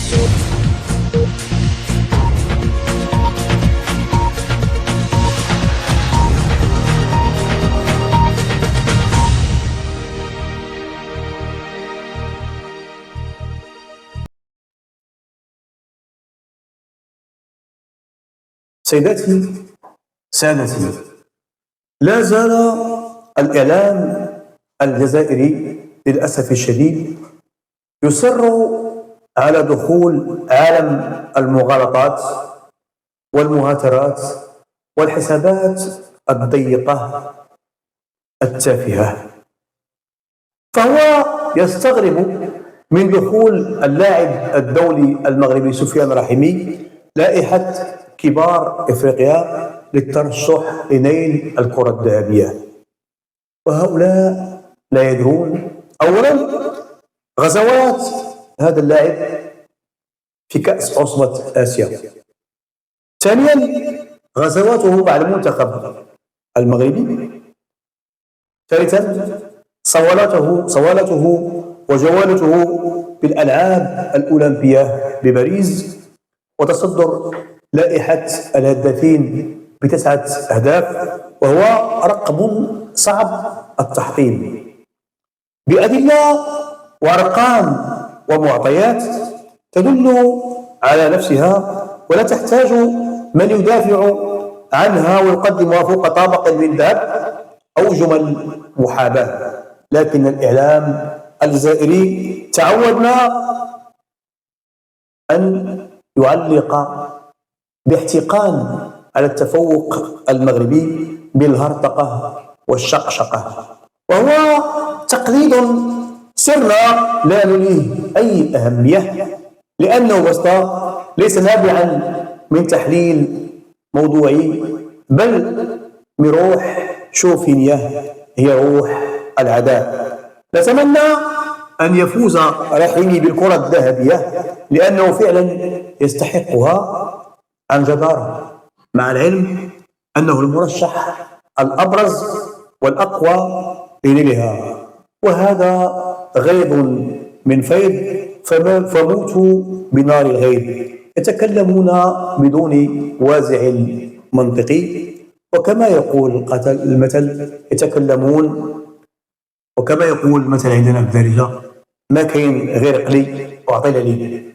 سيداتي سادتي، لا زال الإعلام الجزائري للأسف الشديد يصر على دخول عالم المغالطات والمهاترات والحسابات الضيقة التافهة، فهو يستغرب من دخول اللاعب الدولي المغربي سفيان رحيمي لائحة كبار إفريقيا للترشح لنيل الكرة الذهبية، وهؤلاء لا يدرون أولا غزوات هذا اللاعب في كأس عصبة آسيا، ثانيا غزواته مع المنتخب المغربي، ثالثا صوالته وجولته في الألعاب الأولمبية بباريس، وتصدر لائحة الهدافين ب9 أهداف، وهو رقم صعب التحطيم بأدلة وأرقام ومعطيات تدل على نفسها ولا تحتاج من يدافع عنها ويقدمها فوق طابق من ذهب أو جمل محاباة. لكن الإعلام الجزائري تعودنا أن يعلق باحتقان على التفوق المغربي بالهرطقة والشقشقة، وهو تقليد سرنا لا نليه أي أهمية، لأنه بسيطة ليس نابعا من تحليل موضوعي بل من روح شوفينية هي روح العداء. نتمنى أن يفوز رحيمي بالكرة الذهبية لأنه فعلا يستحقها عن جدارة، مع العلم أنه المرشح الأبرز والأقوى لنيلها، وهذا غيظ من فيض فموتوا بنار الغيظ، يتكلمون بدون وازع منطقي، وكما يقول المثل يتكلمون، وكما يقول مثل عندنا في الدارجة ما كاين غير قلي وعطينا لي.